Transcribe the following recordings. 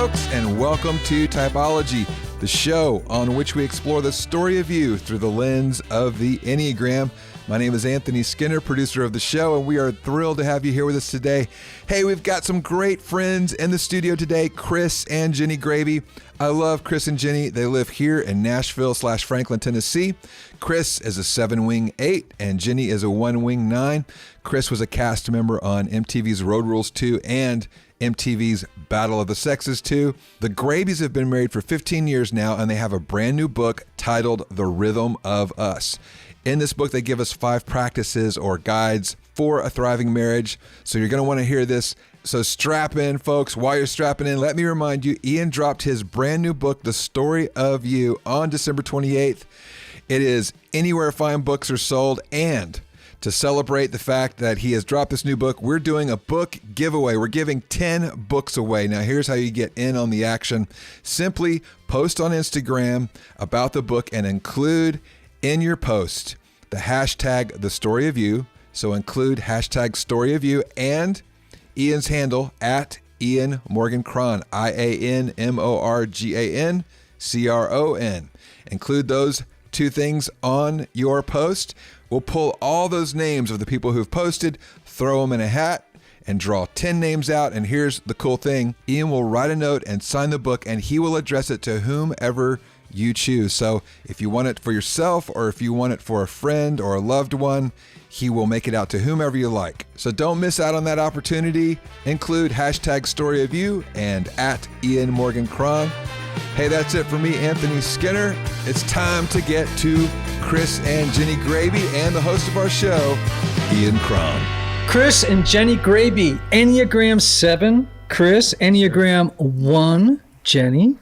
folks, and welcome to Typology, the show on which we explore the story of you through the lens of the Enneagram. My name is Anthony Skinner, producer of the show, and we are thrilled to have you here with us today. Hey, we've got some great friends in the studio today, Chris and Jenni Graebe. I love Chris and Jenni. They live here in Nashville/Franklin, Tennessee. Chris is a 7-wing 8, and Jenni is a 1-wing 9. Chris was a cast member on MTV's Road Rules 2 and MTV's Battle of the Sexes 2. The Graebes have been married for 15 years now, and they have a brand new book titled The Rhythm of Us. In this book, they give us 5 practices or guides for a thriving marriage. So you're going to want to hear this. So strap in, folks. While you're strapping in, let me remind you, Ian dropped his brand new book, The Story of You, on December 28th. It is anywhere fine books are sold, and to celebrate the fact that he has dropped this new book, we're doing a book giveaway. We're giving 10 books away. Now, here's how you get in on the action. Simply post on Instagram about the book and include in your post the hashtag The Story of You. So include hashtag Story of You and Ian's handle at Ian Morgan Cron, IANMORGANCRON. Include those 2 things on your post. We'll pull all those names of the people who've posted, throw them in a hat, and draw 10 names out. And here's the cool thing. Ian will write a note and sign the book, and he will address it to whomever you choose. So if you want it for yourself, or if you want it for a friend or a loved one, he will make it out to whomever you like. So don't miss out on that opportunity. Include hashtag Story of You and at Ian Morgan Cron. Hey, that's it for me, Anthony Skinner. It's time to get to Chris and Jenni Graebe and the host of our show, Ian Cron. Chris and Jenni Graebe, Enneagram 7, Chris, Enneagram 1, Jenni.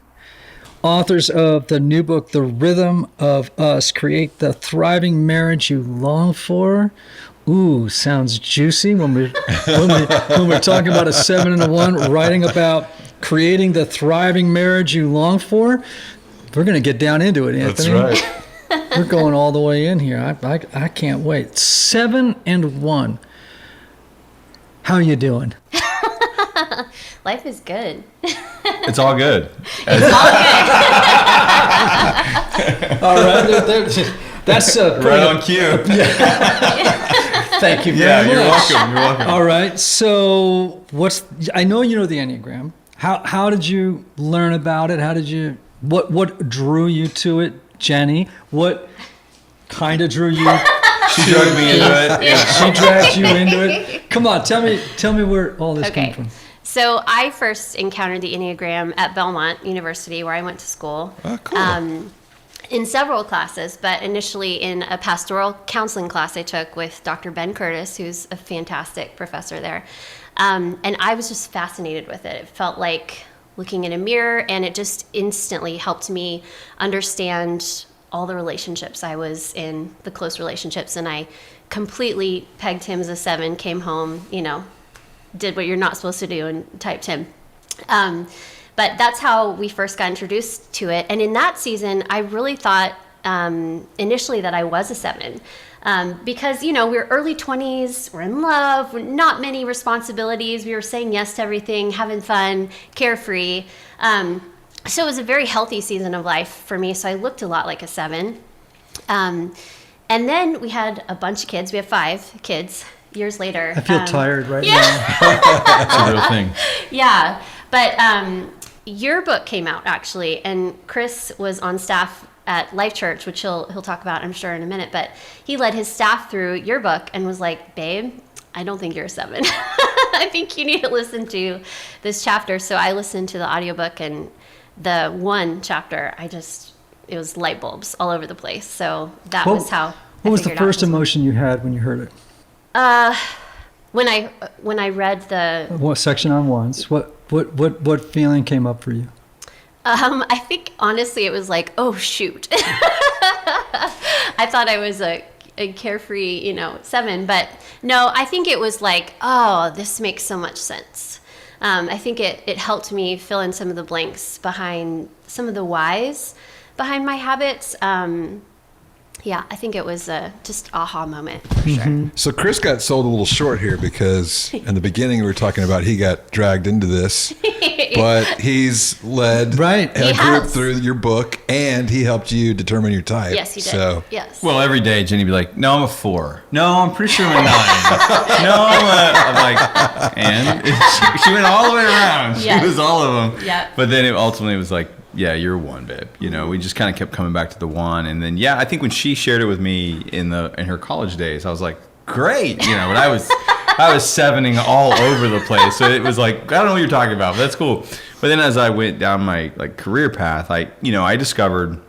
Authors of the new book, The Rhythm of Us, Create the Thriving Marriage You Long For. Ooh, sounds juicy when we're talking about a 7 and a 1, writing about creating the thriving marriage you long for. We're going to get down into it, Anthony. That's right. We're going all the way in here. I can't wait. 7 and 1. How you doing? Life is good. It's all good. It's all good. All right. That's right on cue. Thank you very much. Yeah, you're welcome. You're welcome. All right. So I know you know the Enneagram. How did you learn about it? What drew you to it, Jenni? What kind of drew you? She dragged me into it. Yeah. She dragged you into it. Come on, tell me where all this came from. So I first encountered the Enneagram at Belmont University, where I went to school. Oh, cool. In several classes, but initially in a pastoral counseling class I took with Dr. Ben Curtis, who's a fantastic professor there. And I was just fascinated with it. It felt like looking in a mirror, and it just instantly helped me understand all the relationships I was in, the close relationships, and I completely pegged him as a 7, came home, did what you're not supposed to do and typed him. But that's how we first got introduced to it. And in that season, I really thought initially that I was a 7. Because, we're early 20s, we're in love, not many responsibilities. We were saying yes to everything, having fun, carefree. So it was a very healthy season of life for me. So I looked a lot like a 7. And then we had a bunch of kids. We have 5 kids years later. I feel tired right now. It's a real thing. Yeah. But your book came out, actually, and Chris was on staff at Life Church, which he'll talk about, I'm sure, in a minute. But he led his staff through your book and was like, babe, I don't think you're a 7. I think you need to listen to this chapter. So I listened to the audiobook, and the 1 chapter, it was light bulbs all over the place. So that was how What was the first emotion you had when you heard it? When I read the... What section on ones? What feeling came up for you? I think, honestly, it was like, oh, shoot. I thought I was a carefree, 7. But no, I think it was like, oh, this makes so much sense. I think it helped me fill in some of the blanks behind some of the whys behind my habits. yeah, I think it was a just aha moment for sure. So Chris got sold a little short here because in the beginning we were talking about he got dragged into this, but he's led Right. a He group has. through your book, and he helped you determine your type. Yes, he did. So Yes. Well, every day Jenny would be like, "No, I'm a 4. No, I'm pretty sure I'm a 9. No, I'm like, and she went all the way around. Yes. She was all of them. Yeah. But then it ultimately was like, yeah, you're 1, babe. You know, we just kind of kept coming back to the 1, and then I think when she shared it with me in her college days, I was like, great. You know, but I was 7ing all over the place. So it was like, I don't know what you're talking about, but that's cool. But then as I went down my career path, I discovered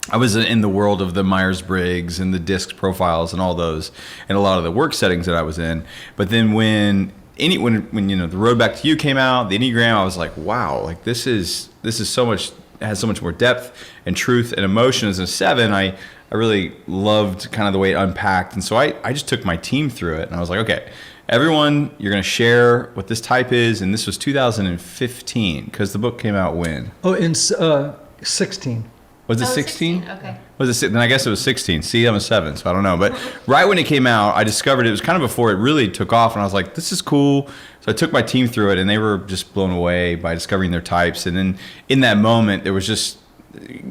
I was in the world of the Myers-Briggs and the DISC profiles and all those, and a lot of the work settings that I was in. But then when the Road Back to You came out, the Enneagram, I was like, wow, like this is so much, has so much more depth and truth and emotion. As a 7, I really loved kind of the way it unpacked. And so I just took my team through it, and I was like, okay, everyone, you're going to share what this type is. And this was 2015, because the book came out when? Oh, in 16. Was it Oh, 16? Okay. Was it? Then I guess it was 16. See, I'm a 7, so I don't know. But right when it came out, I discovered it was kind of before it really took off, and I was like, this is cool. So I took my team through it, and they were just blown away by discovering their types. And then in that moment, there was just,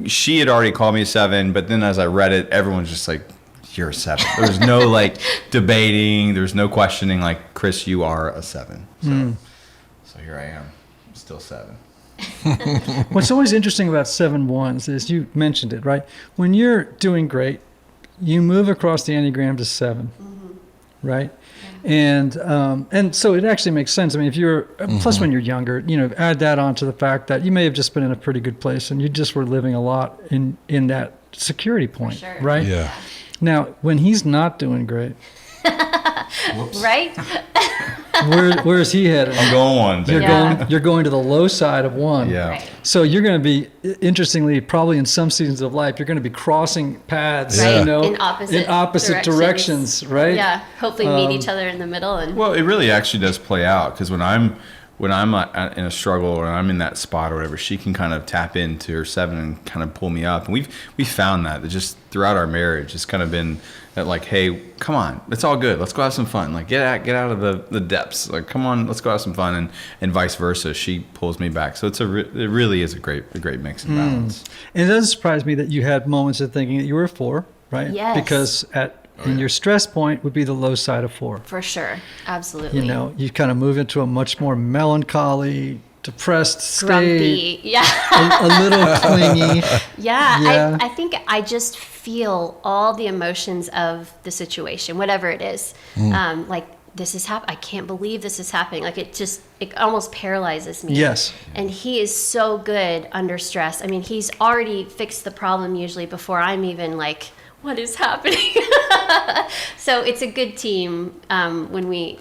she had already called me a 7, but then as I read it, everyone was just like, you're a 7. There was no debating. There was no questioning. Like, Chris, you are a 7. So here I am, I'm still 7. What's always interesting about 7-1s is you mentioned it, right? When you're doing great, you move across the Enneagram to 7, right? And so it actually makes sense. I mean, if you're plus when you're younger, add that on to the fact that you may have just been in a pretty good place and you just were living a lot in that security point, sure. right? yeah. Now, when he's not doing great, Right? where is he headed? I'm going 1, baby. You're going to the low side of 1. Yeah. Right. So you're going to be, interestingly, probably in some seasons of life, you're going to be crossing paths, Right. In opposite directions, right? Yeah. Hopefully meet each other in the middle. And Well, it really actually does play out, because when I'm in a struggle or I'm in that spot or whatever, she can kind of tap into her 7 and kind of pull me up. And we found that just throughout our marriage, it's kind of been that like, hey, come on, it's all good. Let's go have some fun. Like get out of the depths. Like, come on, let's go have some fun, and vice versa. She pulls me back. So it really is a great mix and balance. And it doesn't surprise me that you had moments of thinking that you were a 4, right? Yes. Because your stress point would be the low side of 4. for sure. Absolutely. You kind of move into a much more melancholy, depressed state, Grumpy. Yeah. a little clingy. Yeah, Yeah. I think I just feel all the emotions of the situation, whatever it is. Like, this is happening. I can't believe this is happening. Like, it almost paralyzes me. Yes. And he is so good under stress. I mean, he's already fixed the problem usually before I'm even like, what is happening? So it's a good team when we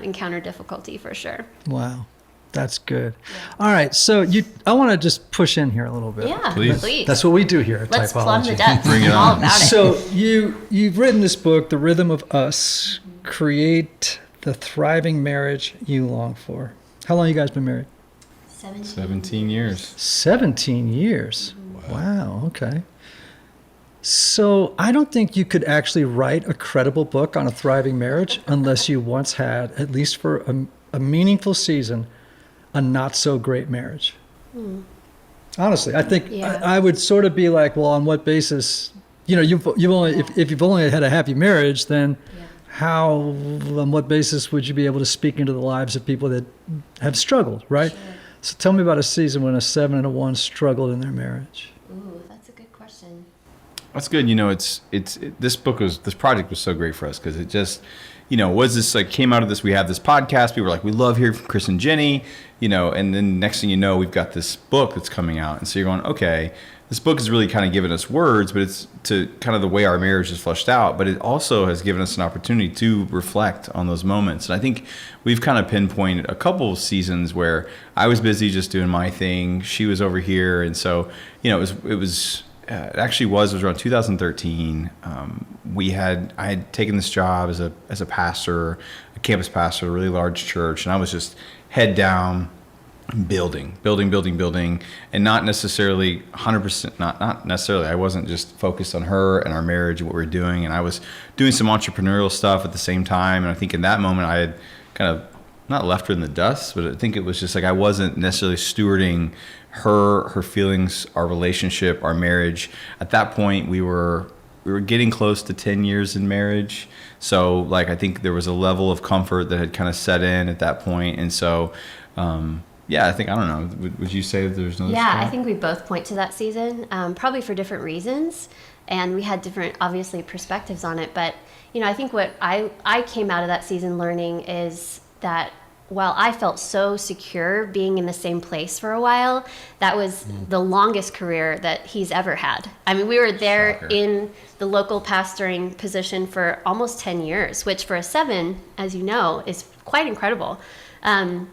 encounter difficulty, for sure. Wow. That's good. All right. So I want to just push in here a little bit. Yeah, Please. please. That's what we do here at Let's Typology. plumb the depths. Bring it I'm all on. about it. So you've written this book, The Rhythm of Us, Create the Thriving Marriage You Long For. How long you guys been married? 17 years. 17 years. Wow. Okay. So I don't think you could actually write a credible book on a thriving marriage unless you once had, at least for a meaningful season, a not so great marriage. Honestly, I think Yeah. I would sort of be like, well, on what basis? You've only if you've only had a happy marriage, then how, on what basis would you be able to speak into the lives of people that have struggled, right? Sure. So tell me about a season when a 7 and a 1 struggled in their marriage. Ooh, that's a good question. That's good. This project was so great for us, because it just, was this like came out of this. We have this podcast. People were like, we love hearing from Chris and Jenny, and then next thing you know, we've got this book that's coming out. And so you're going, okay, this book is really kind of giving us words, but it's to kind of the way our marriage is fleshed out. But it also has given us an opportunity to reflect on those moments. And I think we've kind of pinpointed a couple of seasons where I was busy just doing my thing. She was over here. And so, it was around 2013. I had taken this job as a pastor, a campus pastor, at a really large church, and I was just head down, building, and not necessarily 100%, not necessarily. I wasn't just focused on her and our marriage and what we were doing, and I was doing some entrepreneurial stuff at the same time. And I think in that moment I had kind of not left her in the dust, but I think it was just like I wasn't necessarily stewarding her feelings, our relationship, our marriage. At that point, we were getting close to 10 years in marriage. So like I think there was a level of comfort that had kind of set in at that point. And so I think, I don't know, would you say that there's no Yeah, I think we both point to that season, probably for different reasons. And we had different, obviously, perspectives on it. But, I think what I came out of that season learning is that while I felt so secure being in the same place for a while, that was the longest career that he's ever had. I mean, we were there in the local pastoring position for almost 10 years, which for a 7, as you know, is quite incredible. And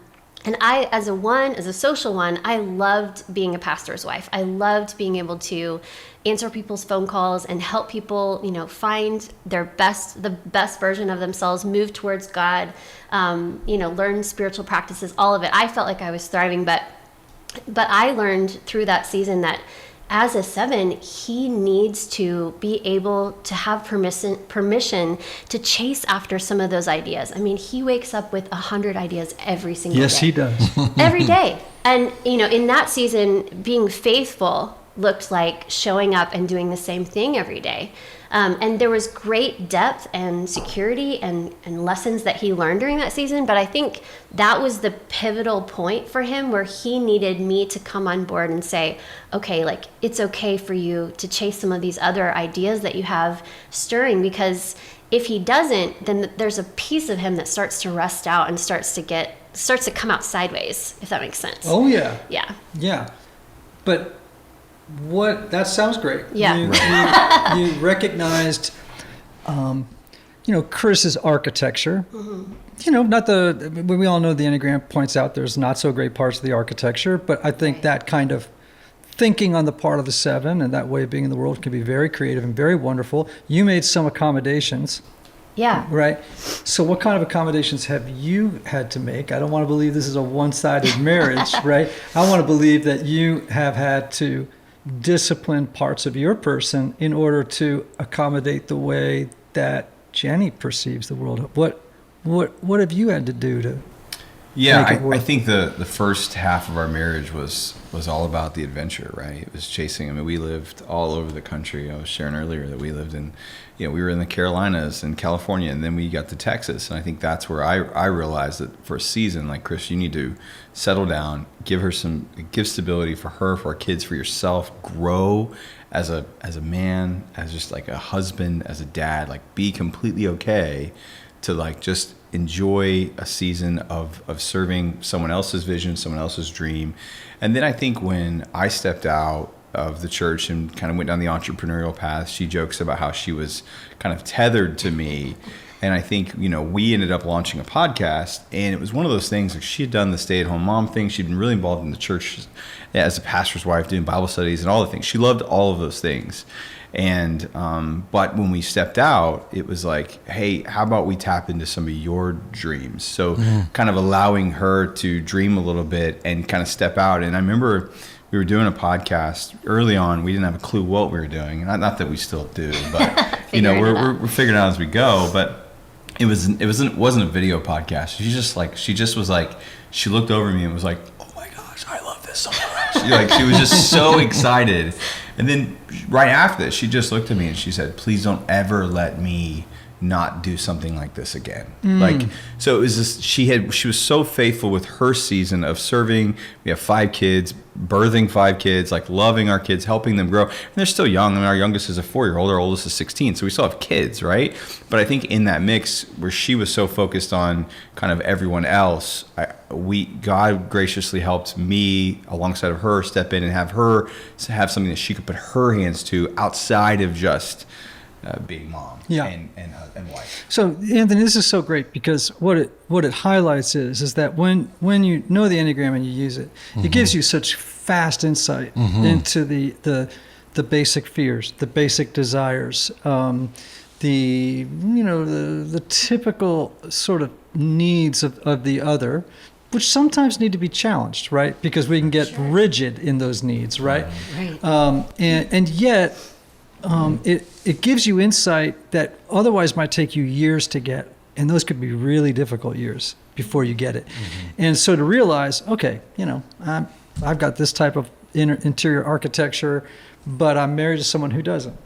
I, as a social one, I loved being a pastor's wife. I loved being able to answer people's phone calls and help people, find the best version of themselves, move towards God, learn spiritual practices, all of it. I felt like I was thriving, but I learned through that season that as a 7, he needs to be able to have permission to chase after some of those ideas. I mean, he wakes up with 100 ideas every single day. Yes, he does. Every day. And, in that season, being faithful looked like showing up and doing the same thing every day. And there was great depth and security and lessons that he learned during that season. But I think that was the pivotal point for him where he needed me to come on board and say, okay, like, it's okay for you to chase some of these other ideas that you have stirring, because if he doesn't, then there's a piece of him that starts to rust out and starts to come out sideways, if that makes sense. Oh, yeah. Yeah. Yeah. But that sounds great. Yeah. You recognized, Chris's architecture. Mm-hmm. We all know the Enneagram points out there's not so great parts of the architecture, but I think that kind of thinking on the part of the 7 and that way of being in the world can be very creative and very wonderful. You made some accommodations. Yeah. Right. So what kind of accommodations have you had to make? I don't want to believe this is a one-sided marriage, right? I want to believe that you have had to discipline parts of your person in order to accommodate the way that Jenni perceives the world. What have you had to do to make it work? I think the first half of our marriage was all about the adventure, right? It was chasing. I mean, we lived all over the country. I was sharing earlier that we lived in, we were in the Carolinas and California, and then we got to Texas. And I think that's where I realized that for a season, like, Chris, you need to settle down, give stability for her, for our kids, for yourself, grow as a man, as just like a husband, as a dad, like, be completely okay to, like, just enjoy a season of serving someone else's vision, someone else's dream. And then I think when I stepped out of the church and kind of went down the entrepreneurial path, she jokes about how she was kind of tethered to me. And I think, we ended up launching a podcast, and it was one of those things, like, she had done the stay-at-home mom thing. She'd been really involved in the church as a pastor's wife, doing Bible studies and all the things. She loved all of those things. And but when we stepped out, it was like, hey, how about we tap into some of your dreams? So kind of allowing her to dream a little bit and kind of step out. And I remember we were doing a podcast early on. We didn't have a clue what we were doing. Not that we still do, but we're figuring it out as we go. But it wasn't a video podcast. She just was like, she looked over me and was like, oh my gosh, I love this so much. She was just so excited. And then right after this, she just looked at me and she said, please don't ever let me not do something like this again. So it was just, she was so faithful with her season of serving. We have 5 kids, birthing 5 kids, like, loving our kids, helping them grow. And they're still young. I mean, our youngest is a 4-year-old, our oldest is 16. So we still have kids, right? But I think in that mix where she was so focused on kind of everyone else, God graciously helped me alongside of her step in and have something that she could put her hands to outside of just being mom and wife. So, Anthony, this is so great, because what it highlights is that when you know the Enneagram and you use it, it gives you such fast insight into the basic fears, the basic desires, the typical sort of needs of the other, which sometimes need to be challenged, right? Because we can get rigid in those needs, right? Right. And yet, it gives you insight that otherwise might take you years to get, and those could be really difficult years before you get it. And so to realize, okay, I've got this type of interior architecture, but I'm married to someone who doesn't.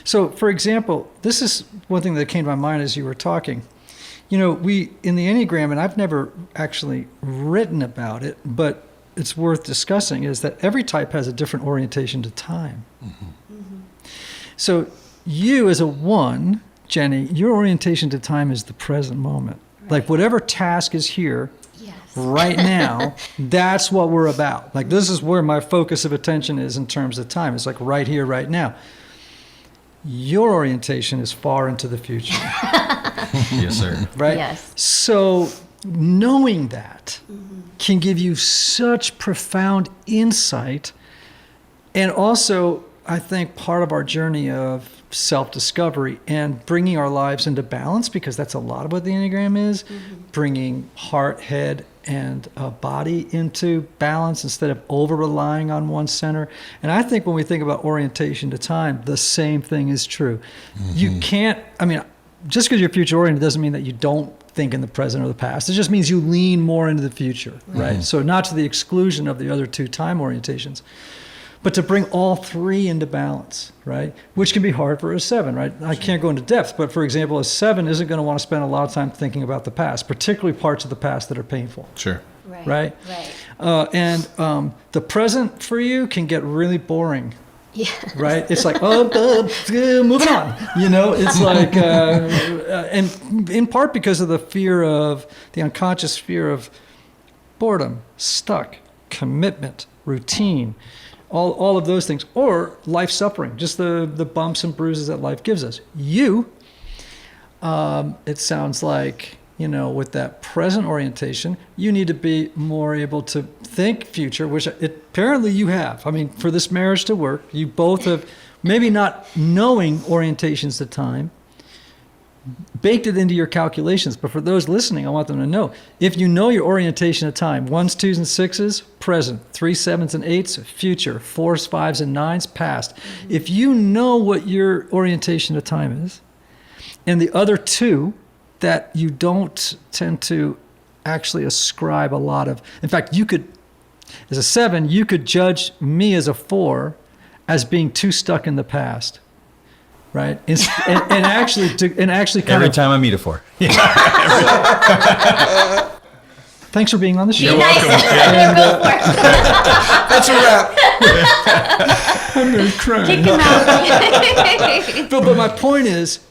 So, for example, this is one thing that came to my mind as you were talking. We, in the Enneagram, and I've never actually written about it, but it's worth discussing, is that every type has a different orientation to time. So you as a 1, Jenni, your orientation to time is the present moment. Right. Like whatever task is here right now, that's what we're about. Like this is where my focus of attention is in terms of time. It's like right here, right now. Your orientation is far into the future. Yes, sir. Right? Yes. So knowing that can give you such profound insight, and also I think part of our journey of self-discovery and bringing our lives into balance, because that's a lot of what the Enneagram is, bringing heart, head, and body into balance instead of over-relying on one center. And I think when we think about orientation to time, the same thing is true. You can't, just because you're future-oriented doesn't mean that you don't think in the present or the past. It just means you lean more into the future, right? So not to the exclusion of the other 2 time orientations, but to bring all 3 into balance, right? Which can be hard for a 7, right? I can't go into depth, but for example, a 7 isn't going to want to spend a lot of time thinking about the past, particularly parts of the past that are painful. Sure. Right? And the present for you can get really boring. Yeah. Right? It's like, moving on. It's like, and in part because of the unconscious fear of boredom, stuck, commitment, routine, all of those things, or life suffering, just the bumps and bruises that life gives us. It sounds like, with that present orientation, you need to be more able to think future, which apparently you have. For this marriage to work, you both have, maybe not knowing orientations to time, baked it into your calculations. But for those listening, I want them to know, if you know your orientation of time, 1s, 2s, and 6s, present, 3s, 7s, and 8s, future, 4s, 5s, and 9s, past. If you know what your orientation of time is, and the other 2 that you don't tend to actually ascribe a lot of, in fact, you could, as a 7, you could judge me as a 4 as being too stuck in the past. Right, and actually kind every of, time I meet a 4. Thanks for being on the show. You're welcome. That's a wrap. I'm gonna cry. Kick him out. But my point is,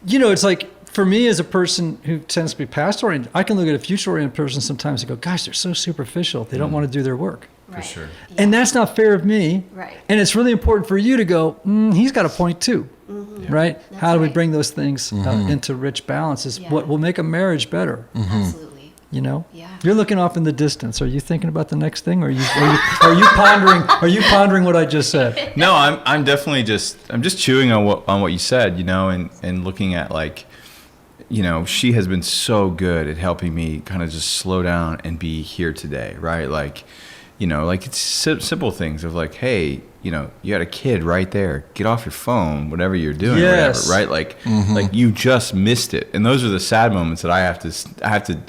it's like for me as a person who tends to be past oriented, I can look at a future oriented person sometimes and go, gosh, they're so superficial. They don't want to do their work. For sure. And that's not fair of me. Right. And it's really important for you to go, he's got a point too. Right? That's How do we right. bring those things into rich balance is what will make a marriage better. Absolutely. Yeah. You're looking off in the distance. Are you thinking about the next thing? Or are you pondering what I just said? No, I'm definitely I'm just chewing on what you said, and looking at like, she has been so good at helping me kind of just slow down and be here today, right? Like, like it's simple things of like, hey, you got a kid right there. Get off your phone, whatever you're doing, Yes. or whatever, right? Like you just missed it, and those are the sad moments that I have to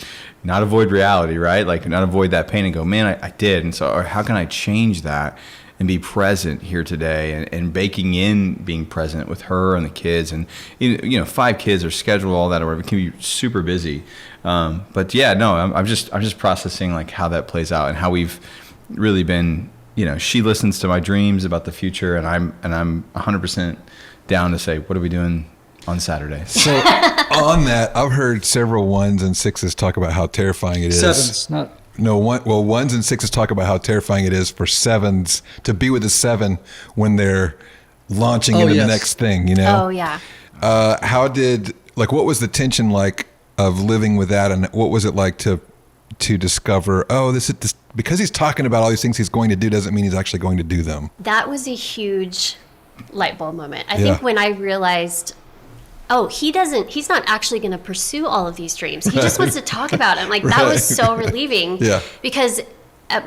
not avoid reality, right? Like not avoid that pain and go, man, I did, and so, or how can I change that and be present here today, and baking in being present with her and the kids, and 5 kids are scheduled, all that, or whatever. It can be super busy, but yeah, no, I'm just processing like how that plays out and how we've really been. She listens to my dreams about the future, and I'm 100% down to say, what are we doing on Saturday? So on that, I've heard several 1s and 6s talk about how terrifying it is. 7s, not. No, 1s and 6s talk about how terrifying it is for 7s to be with a 7 when they're launching into the next thing. Oh yeah. What was the tension like of living with that, and what was it like to discover, this because he's talking about all these things he's going to do doesn't mean he's actually going to do them? That was a huge light bulb moment. I think when I realized oh, he's not actually going to pursue all of these dreams. He just wants to talk about them. Like, that was so relieving. Yeah. Because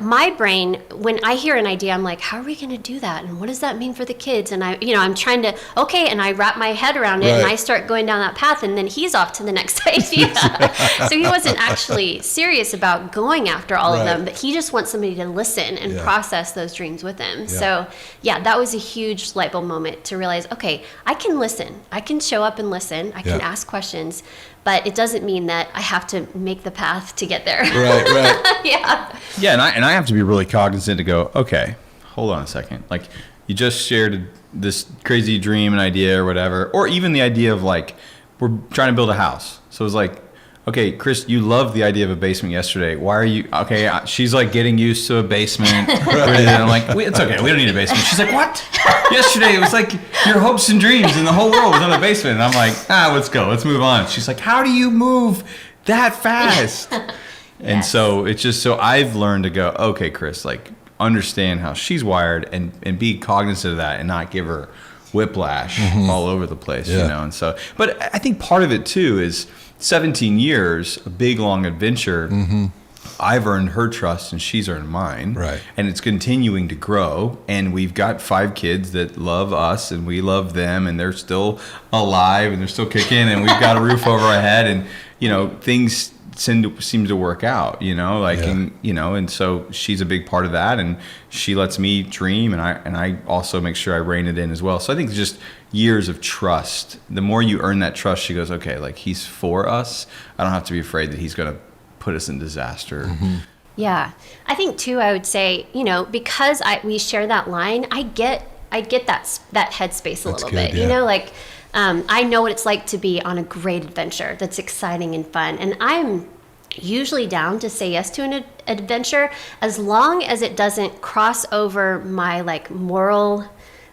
my brain, when I hear an idea, I'm like, how are we going to do that? And what does that mean for the kids? And I'm trying to, okay. And I wrap my head around it, and I start going down that path, and then he's off to the next idea. So he wasn't actually serious about going after all of them, but he just wants somebody to listen and process those dreams with him. So yeah, that was a huge light bulb moment to realize, okay, I can listen. I can show up and listen. I can ask questions, but it doesn't mean that I have to make the path to get there. Right. Yeah, and I have to be really cognizant to go, okay, hold on a second. Like, you just shared this crazy dream and idea or whatever, or even the idea of, like, we're trying to build a house. So it's like, okay, Chris, you loved the idea of a basement yesterday. Why are you, okay, she's like getting used to a basement. And I'm like, it's okay, we don't need a basement. She's like, what? Yesterday it was like your hopes and dreams and the whole world was on a basement. And I'm like, let's go, let's move on. She's like, how do you move that fast? And so it's just, so I've learned to go, okay, Chris, like, understand how she's wired and be cognizant of that and not give her whiplash all over the place, you know? And so, but I think part of it too is 17 years, a big, long adventure. I've earned her trust and she's earned mine. Right. And it's continuing to grow. And we've got 5 kids that love us and we love them, and they're still alive and they're still kicking, and we've got a roof over our head, and, you know, things seem to work out, you know, like, and, you know, and so she's a big part of that, and she lets me dream, and I also make sure I rein it in as well. So I think it's just years of trust. The more you earn that trust, she goes, okay, like, he's for us. I don't have to be afraid that he's going to put us in disaster. Yeah. I think too, I would say, you know, because we share that line, I get that headspace a little bit, you know, like, I know what it's like to be on a great adventure that's exciting and fun. And I'm usually down to say yes to an adventure as long as it doesn't cross over my, like, moral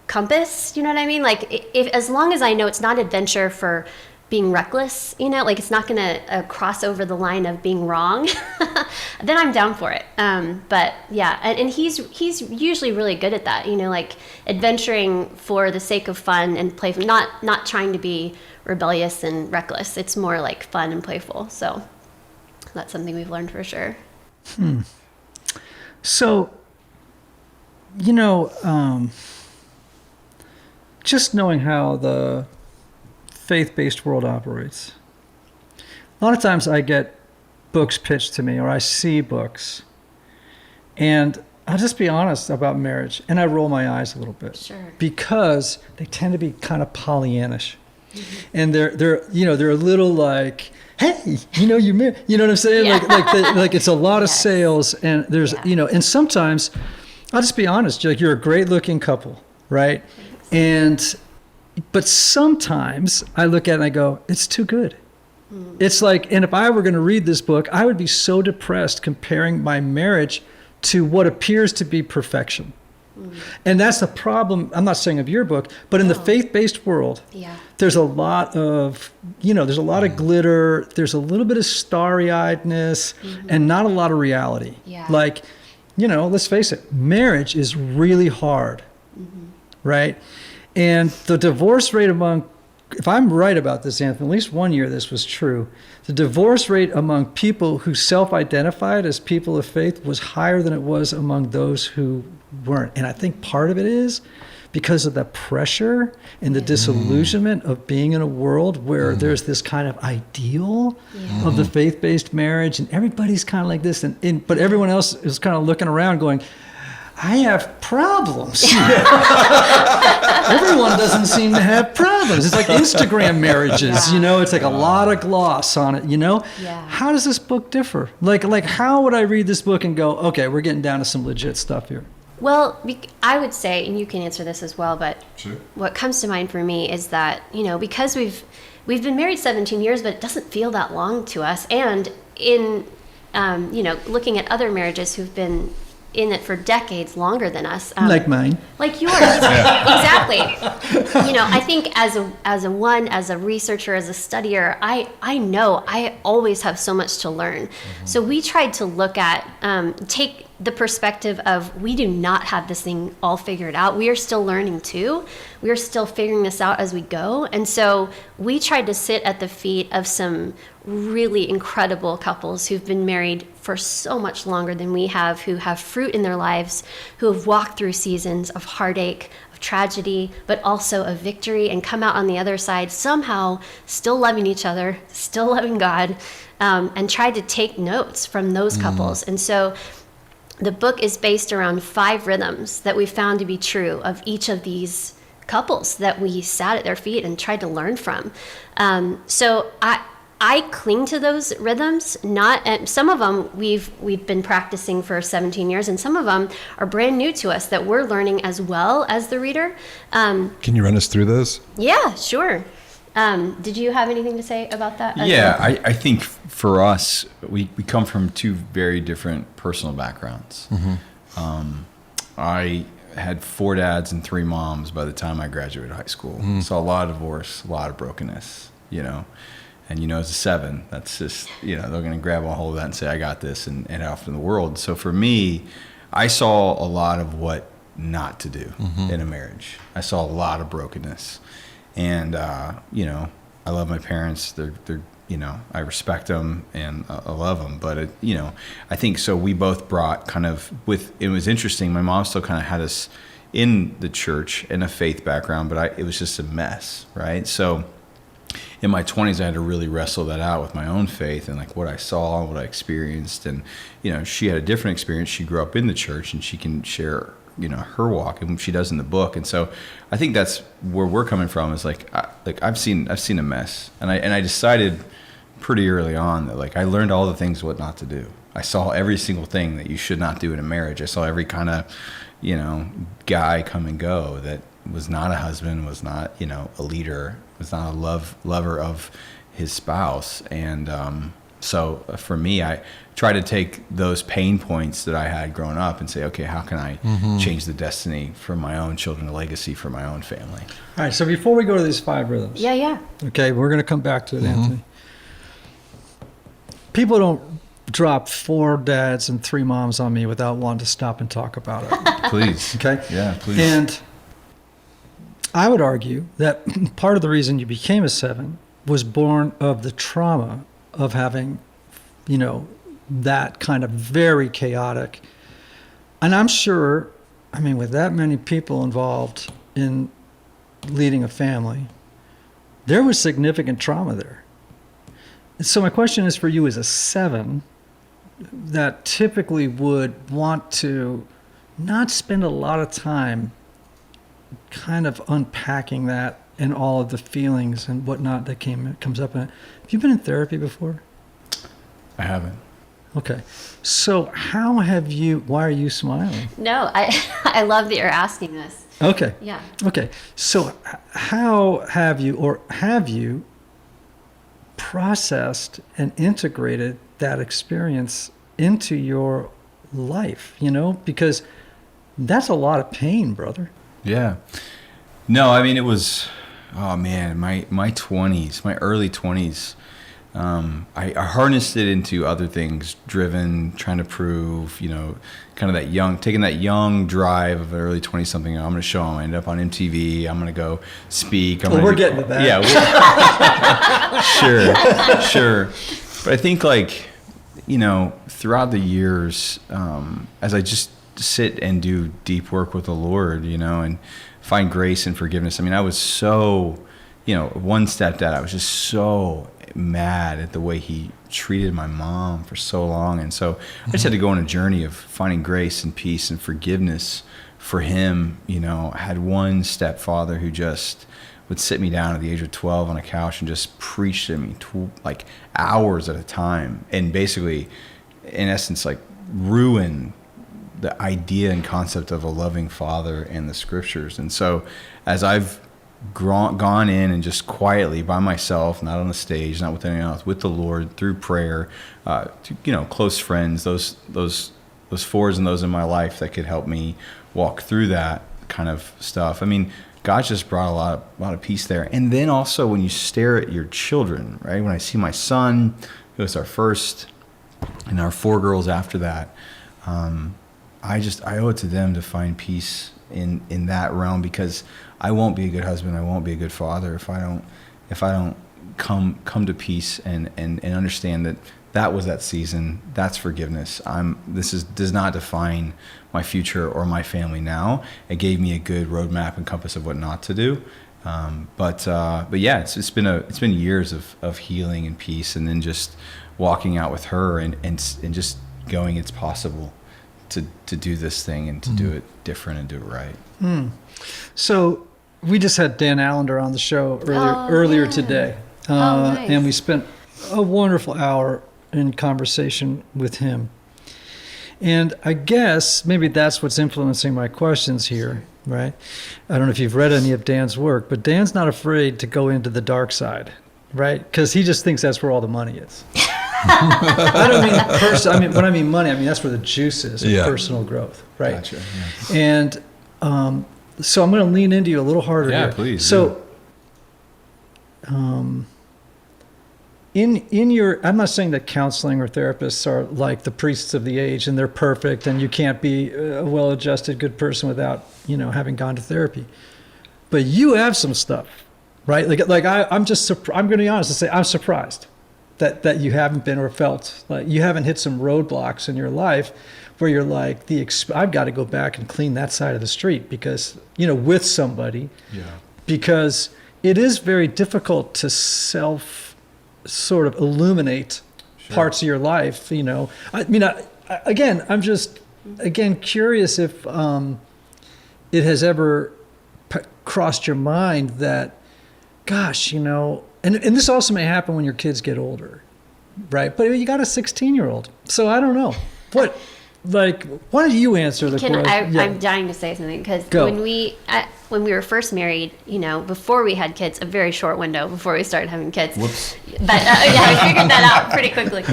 compass. You know what I mean? Like, as long as I know it's not adventure for being reckless, you know, like, it's not going to cross over the line of being wrong, then I'm down for it. But yeah, and he's usually really good at that, you know, like, adventuring for the sake of fun and playful, not trying to be rebellious and reckless. It's more like fun and playful. So that's something we've learned for sure. So, you know, just knowing how the faith-based world operates. A lot of times I get books pitched to me, or I see books, and I'll just be honest about marriage, and I roll my eyes a little bit. Sure. Because they tend to be kind of Pollyannish. And they're you know, they're a little like, hey, you know, you know what I'm saying? Yeah. Like it's a lot of sales, and there's, you know, and sometimes I'll just be honest, like, you're a great looking couple, right? But sometimes I look at it and I go, it's too good. It's like, and if I were going to read this book, I would be so depressed comparing my marriage to what appears to be perfection. And that's the problem, I'm not saying of your book, but in the faith-based world, there's a lot of, you know, there's a lot of glitter, there's a little bit of starry-eyedness, and not a lot of reality. Like, you know, let's face it, marriage is really hard, right? And the divorce rate among, if I'm right about this, Anthony, at least 1 year this was true, the divorce rate among people who self-identified as people of faith was higher than it was among those who weren't. And I think part of it is because of the pressure and the disillusionment of being in a world where there's this kind of ideal of the faith-based marriage, and everybody's kind of like this, but everyone else is kind of looking around going, I have problems. Everyone doesn't seem to have problems. It's like Instagram marriages, you know, it's like a lot of gloss on it, you know? How does this book differ? Like how would I read this book and go, okay, we're getting down to some legit stuff here? Well, I would say, and you can answer this as well, but what comes to mind for me is that, you know, because we've been married 17 years, but it doesn't feel that long to us. And in, you know, looking at other marriages who've been in it for decades longer than us. Like mine. Like yours. Exactly. I think as a researcher, as a studier, I know I always have so much to learn. So we tried to look at, take the perspective of, we do not have this thing all figured out. We are still learning too. We are still figuring this out as we go. And so we tried to sit at the feet of some really incredible couples who've been married for so much longer than we have, who have fruit in their lives, who have walked through seasons of heartache, of tragedy, but also of victory, and come out on the other side somehow still loving each other, still loving God, and tried to take notes from those couples. And so the book is based around 5 rhythms that we found to be true of each of these couples that we sat at their feet and tried to learn from. So I cling to those rhythms. Some of them we've been practicing for 17 years, and some of them are brand new to us that we're learning as well as the reader. Can you run us through those? Yeah, sure. Did you have anything to say about that? Yeah, I think for us, we come from 2 very different personal backgrounds. I had 4 dads and 3 moms by the time I graduated high school. So a lot of divorce, a lot of brokenness, And, as a 7, that's just, they're going to grab a hold of that and say, I got this, and off in the world. So for me, I saw a lot of what not to do in a marriage. I saw a lot of brokenness. And, I love my parents. They're I respect them and I love them. But, I think so we both brought it was interesting. My mom still kind of had us in the church in a faith background, but it was just a mess, right? So in my 20s, I had to really wrestle that out with my own faith and like what I saw and what I experienced. And, she had a different experience. She grew up in the church, and she can share her walk, and she does in the book. And so I think that's where we're coming from, is I've seen a mess, and I decided pretty early on that I learned all the things what not to do. I saw every single thing that you should not do in a marriage. I saw every kind of guy come and go that was not a husband, was not a leader, was not a lover of his spouse. And so for me, I try to take those pain points that I had growing up and say, okay, how can I change the destiny for my own children, a legacy for my own family? All right, so before we go to these 5 rhythms. Yeah. Okay, we're going to come back to it, Anthony. People don't drop 4 dads and 3 moms on me without wanting to stop and talk about it. Please. Okay? Yeah, please. And I would argue that part of the reason you became a 7 was born of the trauma of having, that kind of very chaotic. And I'm sure, with that many people involved in leading a family, there was significant trauma there. So my question is for you as a 7 that typically would want to not spend a lot of time kind of unpacking that and all of the feelings and whatnot that comes up in it. Have you been in therapy before? I haven't. Okay. So why are you smiling? No, I love that you're asking this. Okay. Yeah. Okay. So how have you processed and integrated that experience into your life, because that's a lot of pain, brother. Yeah. No, it was, my 20s, my early 20s, I harnessed it into other things, driven, trying to prove, kind of taking that young drive of an early 20-something. I'm going to show them. I ended up on MTV. I'm going to go speak. We're getting to that. Yeah. Sure. But I think throughout the years, as I just sit and do deep work with the Lord, and find grace and forgiveness. I was so, one stepdad, I was just so mad at the way he treated my mom for so long. And so I just had to go on a journey of finding grace and peace and forgiveness for him. I had one stepfather who just would sit me down at the age of 12 on a couch and just preach to me hours at a time, and basically, in essence, ruin the idea and concept of a loving father and the scriptures. And so as I've gone in and just quietly by myself, not on the stage, not with anyone else, with the Lord through prayer, to, close friends, those fours and those in my life that could help me walk through that kind of stuff. I mean, God just brought a lot of peace there. And then also when you stare at your children, right? When I see my son, who was our first, and our 4 girls after that, I owe it to them to find peace in that realm, because I won't be a good husband, I won't be a good father if I don't come to peace and understand that was that season. That's forgiveness. Does not define my future or my family now. It gave me a good roadmap and compass of what not to do. But yeah, it's been years of healing and peace, and then just walking out with her and just going, it's possible to do this thing and to do it different and do it right. So we just had Dan Allender on the show earlier today. Nice. And we spent a wonderful hour in conversation with him. And I guess maybe that's what's influencing my questions here, right? I don't know if you've read any of Dan's work, but Dan's not afraid to go into the dark side, right? Because he just thinks that's where all the money is. I don't mean when I mean money, I mean that's where the juice is of personal growth, right? Gotcha. Yeah. And so I'm going to lean into you a little harder here. Yeah, please. So, in your, I'm not saying that counseling or therapists are like the priests of the age and they're perfect and you can't be a well-adjusted good person without, having gone to therapy. But you have some stuff, right? I'm going to be honest and say I'm surprised that you haven't been or felt like you haven't hit some roadblocks in your life where you're like, I've got to go back and clean that side of the street because, with somebody. Yeah. Because it is very difficult to sort of illuminate parts of your life, I'm just curious if it has ever crossed your mind that, gosh, and this also may happen when your kids get older, right? But you got a 16-year-old, so I don't know. Why don't you answer the question? I'm dying to say something, because when we were first married, before we had kids, a very short window before we started having kids. Whoops. But I figured that out pretty quickly.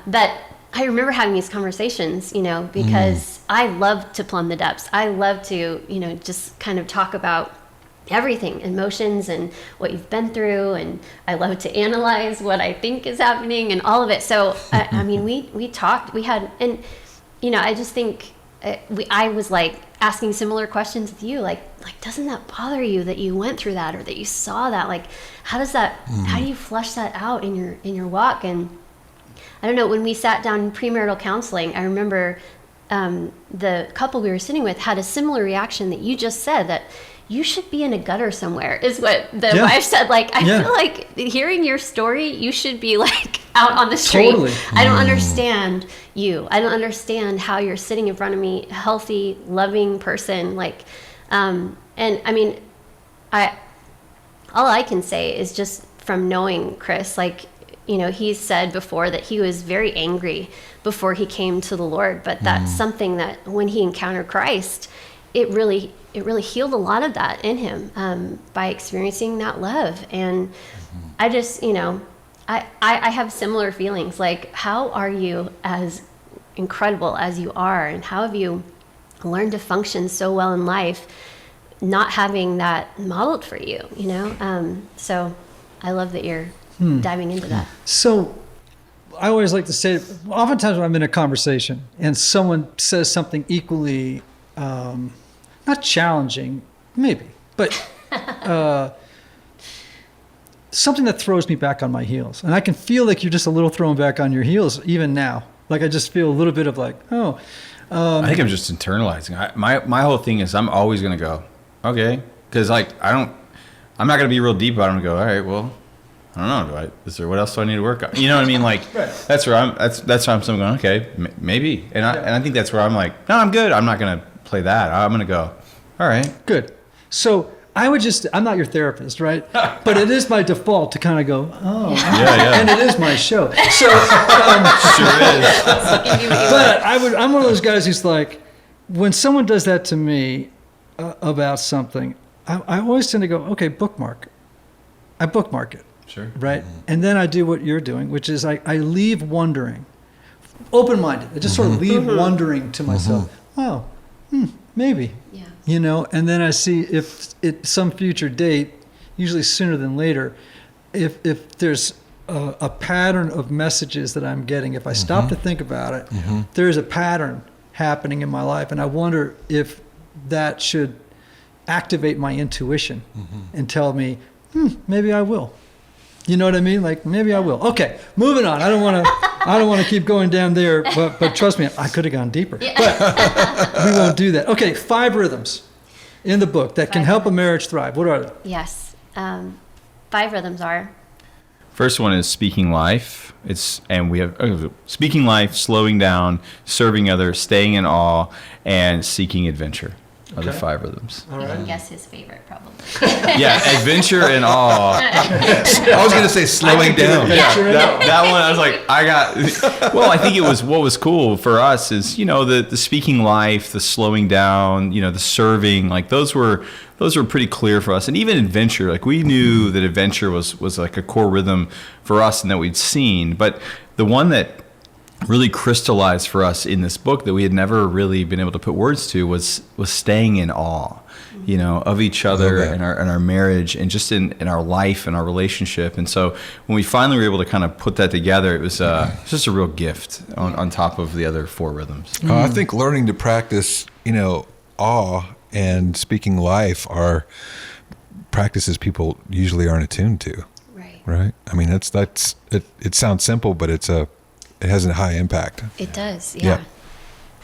But I remember having these conversations, because I love to plumb the depths. I love to, just kind of talk about everything, emotions and what you've been through, and I love to analyze what I think is happening and all of it. So we talked, I just think I was like asking similar questions with you, like doesn't that bother you that you went through that or that you saw that? Like, how do you flush that out in your walk? And I don't know, when we sat down in premarital counseling, I remember the couple we were sitting with had a similar reaction that you just said, that you should be in a gutter somewhere, is what the wife said. Like, I feel like hearing your story, you should be like out on the street. Totally. I don't understand you. I don't understand how you're sitting in front of me, healthy, loving person. Like, and I mean, all I can say is just from knowing Chris, like, he's said before that he was very angry before he came to the Lord, but that's something that when he encountered Christ, it really healed a lot of that in him by experiencing that love. And I just, I have similar feelings. Like, how are you as incredible as you are, and how have you learned to function so well in life not having that modeled for you, So I love that you're diving into that. So I always like to say, oftentimes when I'm in a conversation and someone says something equally not challenging, maybe, but something that throws me back on my heels. And I can feel like you're just a little thrown back on your heels even now. Like, I just feel a little bit of like, I think I'm just internalizing. My whole thing is I'm always going to go, okay. Because I'm not going to be real deep about it. I'm going to go, all right, well, I don't know. What else do I need to work on? You know what I mean? Like, that's where I'm going, okay, maybe. And I think that's where I'm like, no, I'm good. I'm not going to play that. I'm going to go, all right. Good. So I'm not your therapist, right? But it is my default to kind of go, and it is my show. So, sure is. But I'm one of those guys who's like, when someone does that to me about something, I always tend to go, okay, bookmark. I bookmark it. Sure. Right? And then I do what you're doing, which is I leave wondering open-minded. I just sort of leave wondering to myself, oh, maybe. Yeah. You know, and then I see if at some future date, usually sooner than later, if there's a pattern of messages that I'm getting, if I stop to think about it, there's a pattern happening in my life, and I wonder if that should activate my intuition and tell me, maybe I will. You know what I mean? Like, maybe I will. Okay, moving on. I don't want to keep going down there, but trust me, I could have gone deeper. Yeah. But we won't do that. Okay, 5 rhythms in the book that can help a marriage thrive. What are they? Yes. 5 rhythms are. First one is speaking life. We have speaking life, slowing down, serving others, staying in awe, and seeking adventure. Are the 5 rhythms. You can guess his favorite, probably. Yeah, adventure and awe. I was going to say slowing down. That one, I was like, I think it was, what was cool for us is, the speaking life, the slowing down, the serving, like those were pretty clear for us. And even adventure, like we knew that adventure was like a core rhythm for us and that we'd seen. But the one that really crystallized for us in this book that we had never really been able to put words to was staying in awe, of each other and our marriage and just in our life and our relationship. And so when we finally were able to kind of put that together, it was just a real gift on top of the other 4 rhythms. I think learning to practice, awe and speaking life are practices people usually aren't attuned to. Right. I mean, it sounds simple, but it has a high impact. It does, yeah.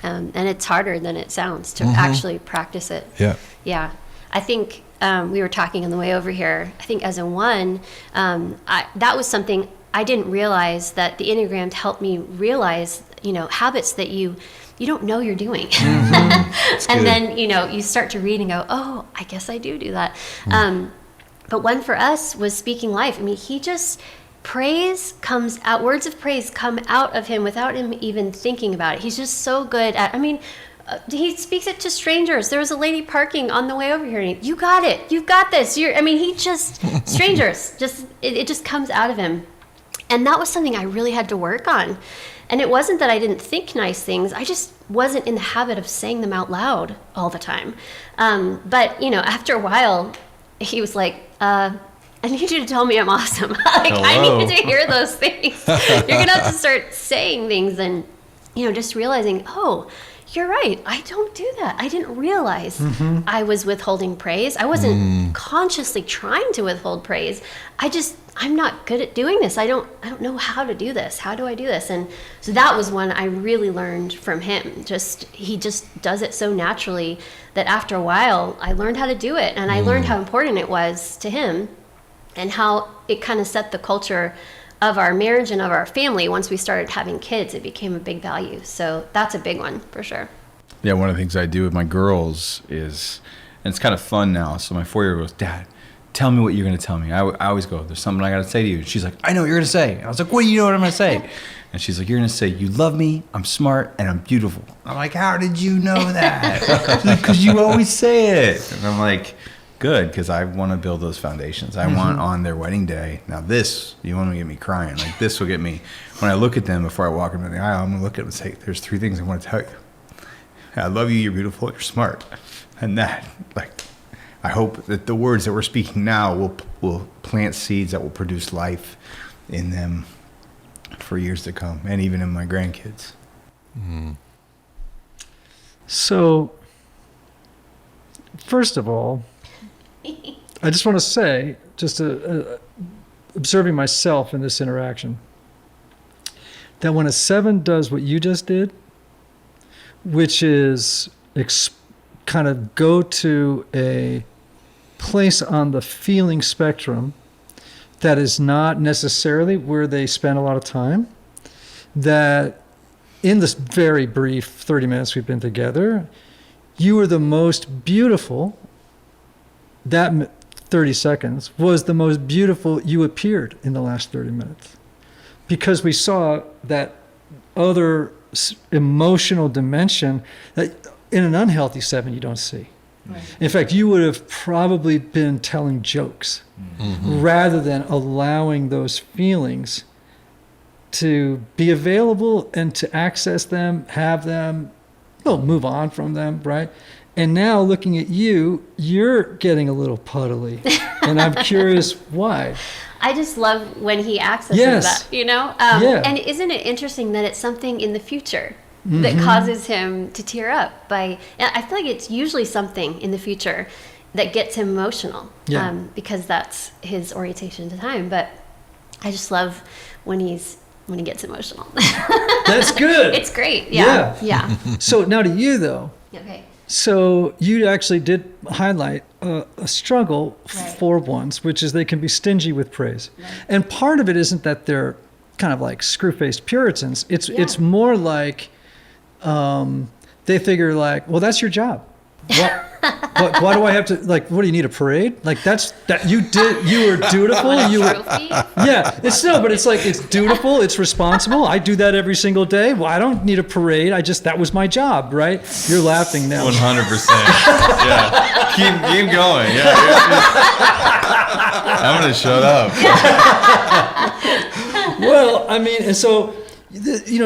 And it's harder than it sounds to actually practice it. Yeah. Yeah. I think we were talking on the way over here. I think as a 1, that was something I didn't realize, that the Enneagram helped me realize, habits that you don't know you're doing. And then, you start to read and go, oh, I guess I do that. But one for us was speaking life. I mean, he just... praise comes out, words of praise come out of him without him even thinking about it. He's just so good at, he speaks it to strangers. There was a lady parking on the way over here and you got it, you've got this. Strangers, it just comes out of him. And that was something I really had to work on. And it wasn't that I didn't think nice things, I just wasn't in the habit of saying them out loud all the time. But, after a while, he was like, I need you to tell me I'm awesome. I needed to hear those things. You're going to have to start saying things and, just realizing, oh, you're right. I don't do that. I didn't realize I was withholding praise. I wasn't consciously trying to withhold praise. I'm not good at doing this. I don't know how to do this. How do I do this? And so that was one I really learned from him. He just does it so naturally that after a while I learned how to do it. And I learned how important it was to him, and how it kind of set the culture of our marriage and of our family. Once we started having kids, it became a big value. So that's a big one for sure. Yeah, one of the things I do with my girls is, and it's kind of fun now, so my 4-year-old goes, Dad, tell me what you're going to tell me. I always go, there's something I got to say to you. And she's like, I know what you're going to say. I was like, what do you know what I'm going to say? And she's like, you're going to say, you love me, I'm smart, and I'm beautiful. I'm like, how did you know that? Because you always say it. And I'm like, good, because I want to build those foundations. I want on their wedding day. Now you want to get me crying. Like this will get me, when I look at them before I walk into the aisle, I'm going to look at them and say, there's 3 things I want to tell you. I love you, you're beautiful, you're smart. And that, I hope that the words that we're speaking now will plant seeds that will produce life in them for years to come, and even in my grandkids. So, first of all, I just want to say, just observing myself in this interaction, that when a 7 does what you just did, which is kind of go to a place on the feeling spectrum that is not necessarily where they spend a lot of time, that in this very brief 30 minutes we've been together, you were the most beautiful. That 30 seconds was the most beautiful you appeared in the last 30 minutes, because we saw that other emotional dimension that in an unhealthy 7 you don't see. Right. In fact, you would have probably been telling jokes rather than allowing those feelings to be available and to access them, have them, move on from them, right? And now looking at you, you're getting a little puddly. And I'm curious why. I just love when he accesses that, And isn't it interesting that it's something in the future that causes him to tear up? And I feel like it's usually something in the future that gets him emotional, because that's his orientation to time. But I just love when he gets emotional. That's good. It's great. Yeah. So now to you though. Okay. So you actually did highlight a struggle for ones, which is they can be stingy with praise. Right. And part of it isn't that they're kind of like screw-faced Puritans. It's more like they figure like, well, that's your job. Why do I have to, like, what do you need, a parade? Like you were dutiful. But it's like, it's dutiful, it's responsible. I do that every single day. Well, I don't need a parade. That was my job, right? You're laughing now. 100%. Yeah. Keep going. Yeah. I'm going to shut up. Well, I mean, and so,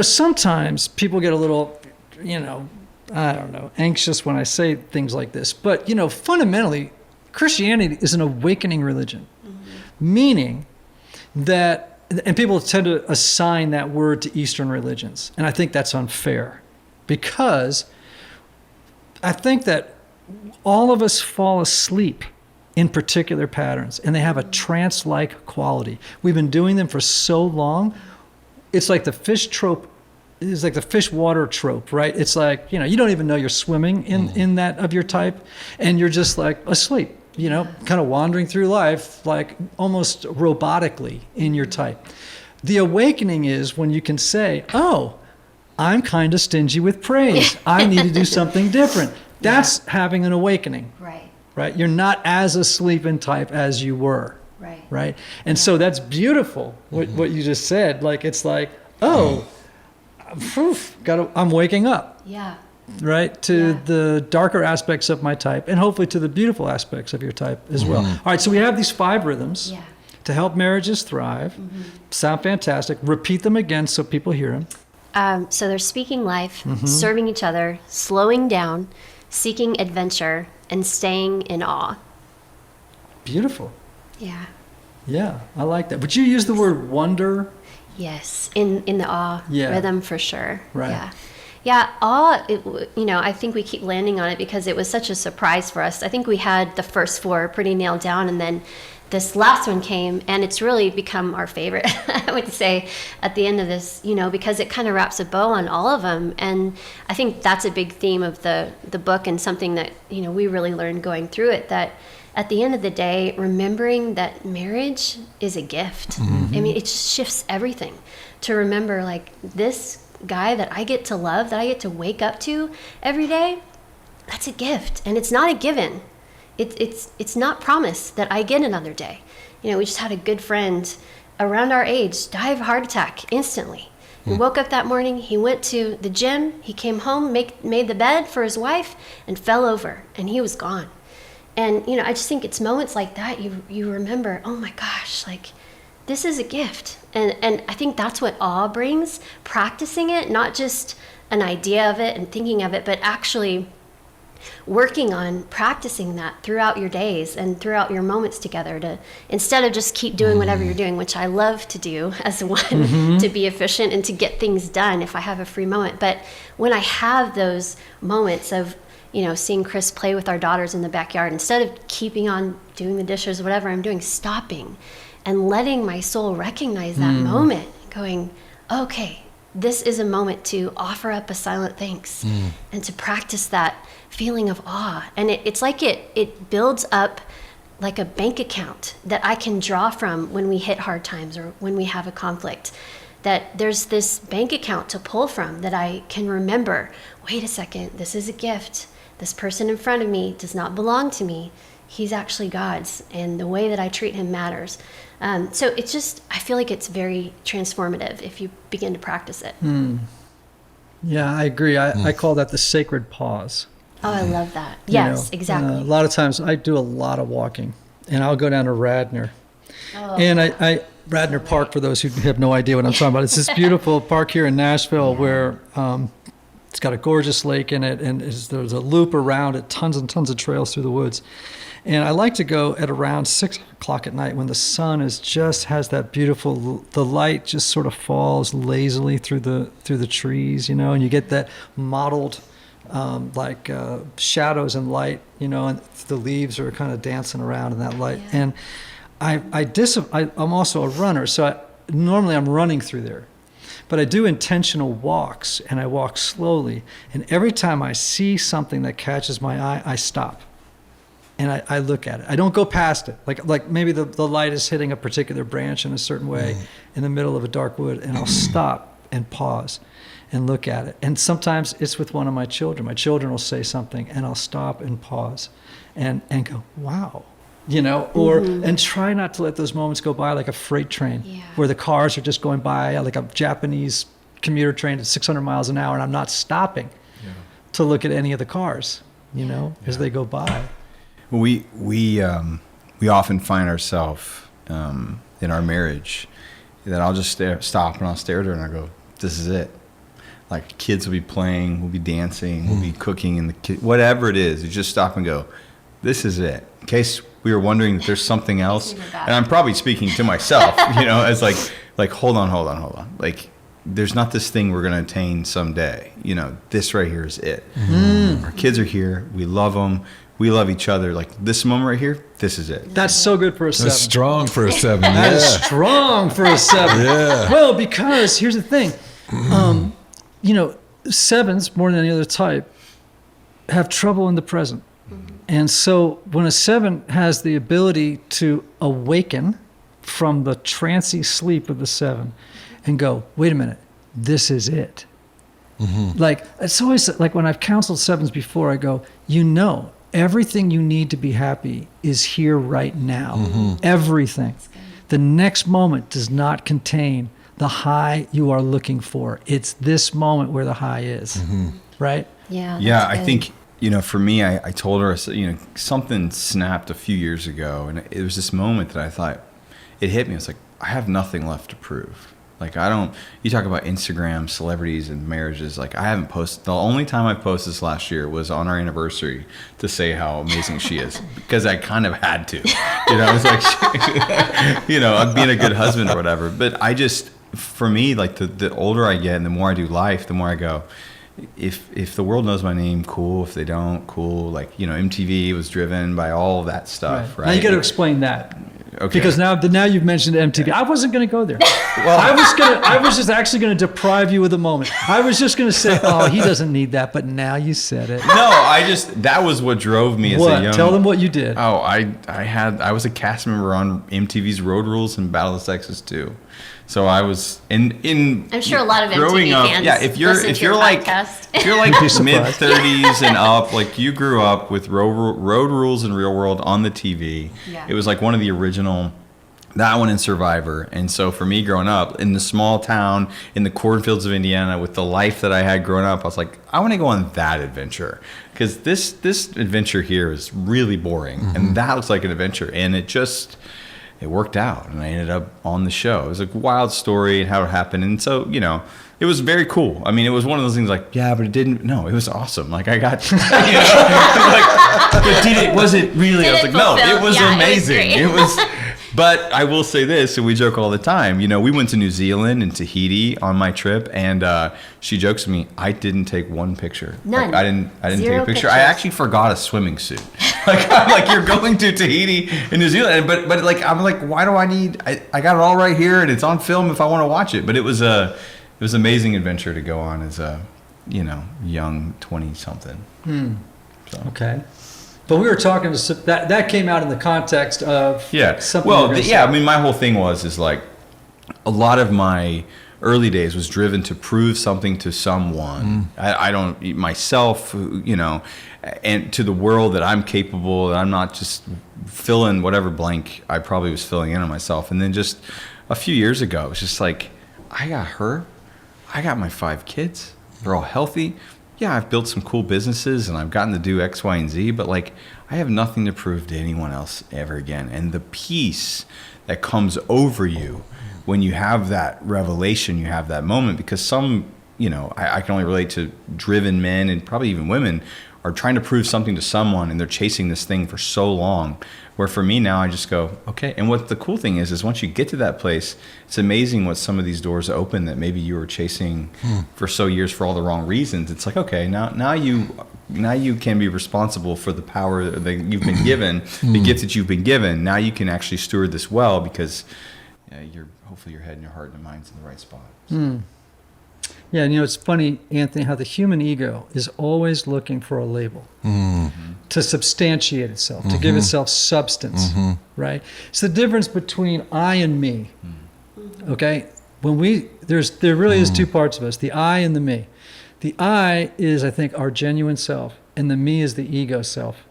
sometimes people get a little, I don't know, anxious when I say things like this. But, fundamentally, Christianity is an awakening religion, meaning that, and people tend to assign that word to Eastern religions. And I think that's unfair, because I think that all of us fall asleep in particular patterns, and they have a trance-like quality. We've been doing them for so long. It's like the fish trope. It's like the fish water trope, right? It's like, you don't even know you're swimming in that of your type, and you're just like asleep, kind of wandering through life, like almost robotically in your type. The awakening is when you can say, oh, I'm kind of stingy with praise. I need to do something different. That's having an awakening. Right? You're not as asleep in type as you were. Right? And so that's beautiful, what you just said. Like, it's like, oh, I'm waking up. Yeah. Right? To the darker aspects of my type, and hopefully to the beautiful aspects of your type as well. All right, so we have these 5 rhythms to help marriages thrive. Sound fantastic. Repeat them again so people hear them. So they're speaking life, serving each other, slowing down, seeking adventure, and staying in awe. Beautiful. Yeah. Yeah, I like that. Would you use the word wonder? Yes, in the awe rhythm for sure. Right. Yeah, awe, I think we keep landing on it because it was such a surprise for us. I think we had the first 4 pretty nailed down, and then this last one came, and it's really become our favorite, I would say, at the end of this, because it kind of wraps a bow on all of them. And I think that's a big theme of the book, and something that, we really learned going through it, that at the end of the day, remembering that marriage is a gift. I mean, it just shifts everything to remember, like, this guy that I get to love, that I get to wake up to every day, that's a gift. And it's not a given. It's not promised that I get another day. We just had a good friend around our age die of a heart attack instantly. He woke up that morning, he went to the gym, he came home, made the bed for his wife, and fell over, and he was gone. And, I just think it's moments like that you remember, oh my gosh, like, this is a gift. And I think that's what awe brings, practicing it, not just an idea of it and thinking of it, but actually working on practicing that throughout your days and throughout your moments together, to instead of just keep doing whatever you're doing, which I love to do as one, to be efficient and to get things done if I have a free moment. But when I have those moments of, seeing Chris play with our daughters in the backyard, instead of keeping on doing the dishes, whatever I'm doing, stopping and letting my soul recognize that moment, going, okay, this is a moment to offer up a silent thanks and to practice that feeling of awe. And it's like it builds up like a bank account that I can draw from when we hit hard times or when we have a conflict. That there's this bank account to pull from that I can remember, wait a second, this is a gift. This person in front of me does not belong to me. He's actually God's, and the way that I treat him matters. So it's just, I feel like it's very transformative if you begin to practice it. Yeah, I agree. I call that the sacred pause. Oh, I love that. Yes, exactly. A lot of times I do a lot of walking, and I'll go down to Radnor. And I Radnor Park, for those who have no idea what I'm talking about. It's this beautiful park here in Nashville where it's got a gorgeous lake in it, and there's a loop around it, tons and tons of trails through the woods. And I like to go at around 6 o'clock at night when the sun has that beautiful, the light just sort of falls lazily through the trees, and you get that mottled shadows and light, and the leaves are kind of dancing around in that light. Yeah. And I'm also a runner, so normally I'm running through there. But I do intentional walks, and I walk slowly. And every time I see something that catches my eye, I stop. And I look at it. I don't go past it. Like maybe the light is hitting a particular branch in a certain way in the middle of a dark wood, and I'll stop and pause and look at it. And sometimes it's with one of my children. My children will say something, and I'll stop and pause and go, wow. And try not to let those moments go by like a freight train where the cars are just going by like a Japanese commuter train at 600 miles an hour, and I'm not stopping to look at any of the cars, as they go by. We often find ourselves in our marriage that I'll just stop and I'll stare at her and I go, this is it. Like kids will be playing, we'll be dancing, we'll be cooking in the whatever it is. You just stop and go, this is it. In case we were wondering that there's something else, and I'm probably speaking to myself, as like hold on. Like there's not this thing we're going to attain someday. This right here is it. Our kids are here. We love them. We love each other. Like this moment right here, this is it. That's so good for a 7. That's strong for a 7. That is strong for a 7. Yeah. Well, because here's the thing. 7s, more than any other type, have trouble in the present. And so when a 7 has the ability to awaken from the trancy sleep of the 7 and go, wait a minute, this is it. Like, it's always like when I've counseled 7s before, I go, everything you need to be happy is here right now. Everything. The next moment does not contain the high you are looking for. It's this moment where the high is. Right? Yeah, I think, for me, I told her, something snapped a few years ago, and it was this moment that I thought, it hit me. It's like, I have nothing left to prove. Like, you talk about Instagram, celebrities, and marriages. Like, I haven't posted. The only time I posted this last year was on our anniversary to say how amazing she is, because I kind of had to. I was like, I'm being a good husband or whatever. But for me, like, the older I get and the more I do life, the more I go, if the world knows my name, cool. If they don't, cool. Like, MTV was driven by all of that stuff, right? Now you got to explain that. Okay. Because now you've mentioned MTV. I wasn't going to go there. Well, I was just actually going to deprive you of the moment. I was just going to say, oh, he doesn't need that, but now you said it. No, that was what drove me as a young. Tell them what you did. Oh, I was a cast member on MTV's Road Rules and Battle of Texas 2. So I was in. I'm sure a lot of growing MTV up, fans. Yeah, if you're like mid 30s and up, like you grew up with Road Rules and Real World on the TV. Yeah. It was like one of the original. That one and Survivor. And so for me growing up in the small town in the cornfields of Indiana with the life that I had growing up, I was like, I want to go on that adventure, because this adventure here is really boring, and that looks like an adventure, and it worked out, and I ended up on the show. It was a wild story and how it happened. And so, it was very cool. I mean, it was one of those things like, yeah, but it didn't, no, it was awesome. Like I got, but was it really? I was like, no, it was amazing. It was, but I will say this, and we joke all the time, we went to New Zealand and Tahiti on my trip, and she jokes to me, I didn't take one picture. None. Like, I didn't take a picture. Pictures. I actually forgot a swimming suit. I'm like, you're going to Tahiti and New Zealand, but like, I'm like, why do I need? I got it all right here, and it's on film if I want to watch it. But it was an amazing adventure to go on as a, young 20-something. So. Okay, but we were talking that came out in the context of something. Well, I mean, my whole thing is like, a lot of my early days was driven to prove something to someone. I don't myself, and to the world that I'm capable, that I'm not just filling whatever blank I probably was filling in on myself. And then just a few years ago, it was just like, I got her, I got my 5 kids, they're all healthy. yeah, I've built some cool businesses and I've gotten to do X, Y, and Z, but like I have nothing to prove to anyone else ever again. And the peace that comes over you when you have that revelation, you have that moment, because some, I can only relate to driven men and probably even women are trying to prove something to someone and they're chasing this thing for so long. Where for me now, I just go, okay. And what the cool thing is once you get to that place, it's amazing what some of these doors open that maybe you were chasing for so years for all the wrong reasons. It's like, okay, now you can be responsible for the power that you've been given, the gift that you've been given. Now you can actually steward this well because hopefully your head and your heart and your mind's in the right spot. So. Yeah, it's funny, Anthony, how the human ego is always looking for a label to substantiate itself, to give itself substance, right? It's the difference between I and me, okay? There really is two parts of us, the I and the me. The I is, I think, our genuine self, and the me is the ego self.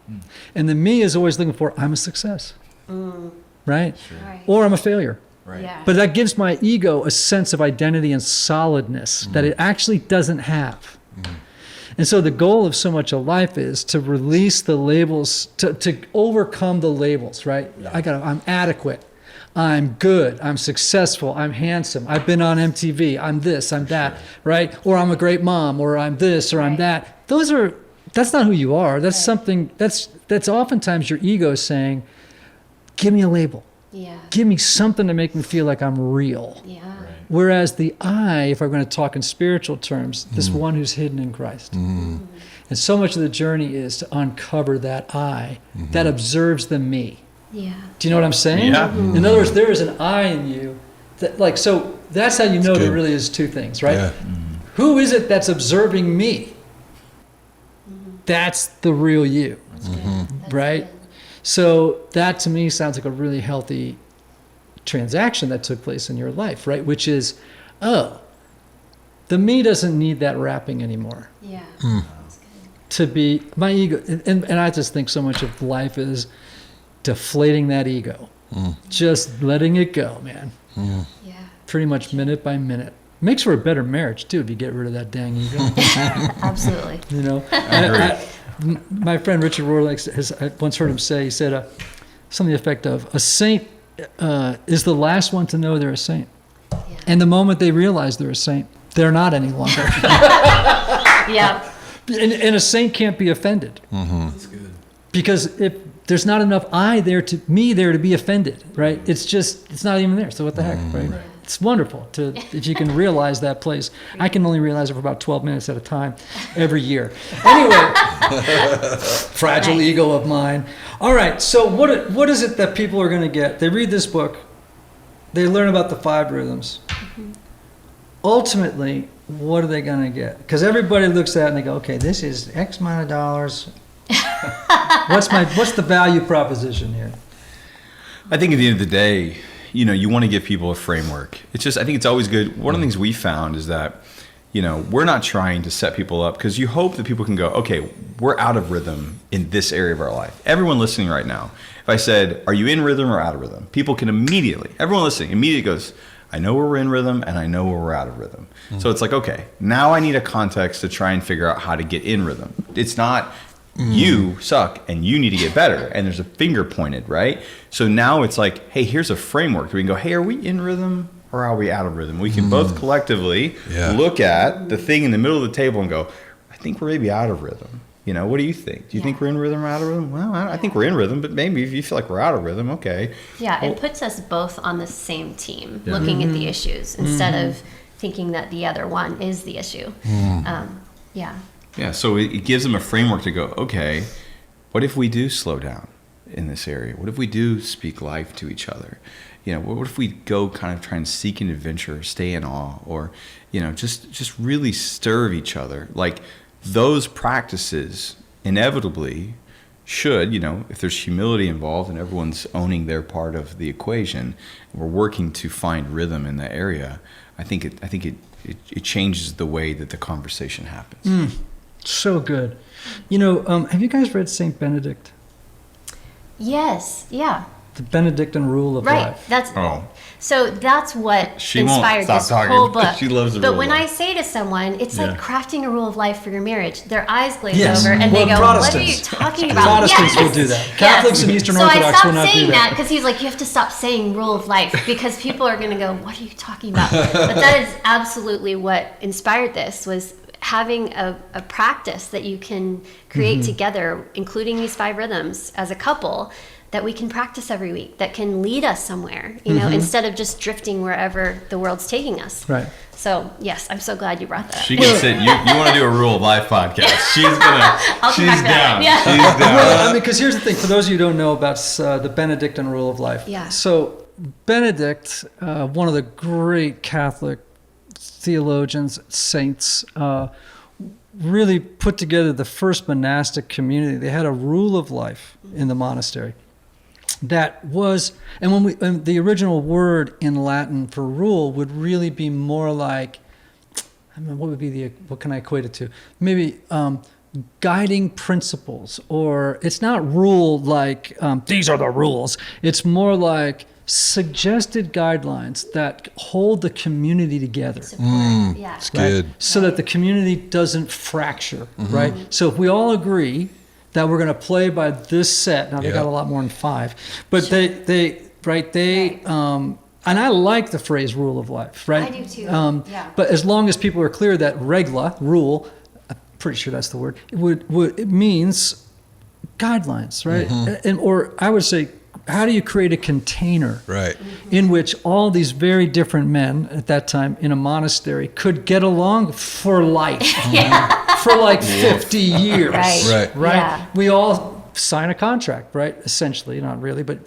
And the me is always looking for, I'm a success, right? Sure. Or I'm a failure. Right. Yeah. But that gives my ego a sense of identity and solidness that it actually doesn't have. And so the goal of so much of life is to release the labels, to overcome the labels, right? Yeah. I'm adequate, I'm good, I'm successful, I'm handsome, I've been on MTV, I'm this, I'm that, right? Or I'm a great mom, or I'm this, or I'm that. That's not who you are. That's something, that's oftentimes your ego saying, give me a label. Yeah. Give me something to make me feel like I'm real. Yeah. Right. Whereas the I, if I'm going to talk in spiritual terms, this one who's hidden in Christ. And so much of the journey is to uncover that I that observes the me. Yeah. Do you know what I'm saying? Yeah. In other words, there is an I in you. So that's how you know there really is two things, right? Yeah. Who is it that's observing me? That's the real you, That's good. That's right? good. So that to me sounds like a really healthy transaction that took place in your life, right? Which is, the me doesn't need that wrapping anymore. Yeah. That's good. To be my ego, and I just think so much of life is deflating that ego, just letting it go, man. Yeah. Pretty much minute by minute. Makes for a better marriage too if you get rid of that dang ego. Absolutely. My friend Richard Rohrlich I once heard him say, he said something to the effect of, a saint is the last one to know they're a saint. Yeah. And the moment they realize they're a saint, they're not any longer. Yeah. And a saint can't be offended. That's good. Because if there's not enough I there to be offended, right? It's not even there. So what the heck, right? It's wonderful if you can realize that place. I can only realize it for about 12 minutes at a time every year. Anyway, fragile ego of mine. All right, so what is it that people are going to get? They read this book. They learn about the 5 rhythms. Ultimately, what are they going to get? Because everybody looks at it and they go, okay, this is X amount of dollars. What's the value proposition here? I think at the end of the day, you want to give people a framework. It's just, I think it's always good. One of the things we found is that, we're not trying to set people up because you hope that people can go, okay, we're out of rhythm in this area of our life. Everyone listening right now, if I said, are you in rhythm or out of rhythm? People can everyone listening immediately goes, I know where we're in rhythm and I know where we're out of rhythm. So it's like, okay, now I need a context to try and figure out how to get in rhythm. It's not you suck and you need to get better and there's a finger pointed, right? So now it's like, hey, here's a framework. We can go, hey, are we in rhythm or are we out of rhythm? We can both collectively look at the thing in the middle of the table and go, I think we're maybe out of rhythm. What do you think? Do you think we're in rhythm or out of rhythm? Well, I think we're in rhythm, but maybe if you feel like we're out of rhythm, okay. Yeah, it puts us both on the same team, looking at the issues instead of thinking that the other one is the issue. Yeah, so it gives them a framework to go, okay, what if we do slow down in this area? What if we do speak life to each other? What if we go kind of try and seek an adventure, stay in awe, or, just really serve each other? Like those practices inevitably should, if there's humility involved and everyone's owning their part of the equation, we're working to find rhythm in that area. I think it changes the way that the conversation happens. So good. Have you guys read Saint Benedict? Yes. Yeah. The Benedictine rule of Right. life. So that's what She won't inspired stop this talking. whole book. She loves the But rule when of I life. say to someone, it's Yeah. like crafting a rule of life for your marriage. Their eyes glaze Yes. over and Well, they go, Protestants. "What are you talking about?" Protestants will Yes. do that. Yes. Catholics and Eastern so Orthodox I stopped will not do saying that. because he's like, "You have to stop saying rule of life because people are going to go, what are you talking about?" But that is absolutely what inspired this, was having a practice that you can create together, including these 5 rhythms as a couple, that we can practice every week, that can lead us somewhere, you know, instead of just drifting wherever the world's taking us. Right. So yes, I'm so glad you brought that up. She can sit. You want to do a rule of life podcast? She's gonna. I'll come back She's to that. down. Yeah. She's down. Well, I mean, because here's the thing. For those of you who don't know about the Benedictine rule of life. Yeah. So Benedict, one of the great Catholic theologians, saints, really put together the first monastic community. They had a rule of life in the monastery that was, and the original word in Latin for rule would really be more like, I mean, what can I equate it to? Maybe guiding principles, or it's not rule like these are the rules. It's more like suggested guidelines that hold the community together. Support. Yeah. It's good. So that the community doesn't fracture, right? So if we all agree that we're going to play by this set, now they got a lot more than 5, but they and I like the phrase rule of life, right? I do too. But as long as people are clear that regla, rule, I'm pretty sure that's the word, it means guidelines, right? Or I would say, how do you create a container Right. in which all these very different men at that time in a monastery could get along for life, for like 50 years, Right. Right. Yeah. We all sign a contract, right? Essentially, not really, but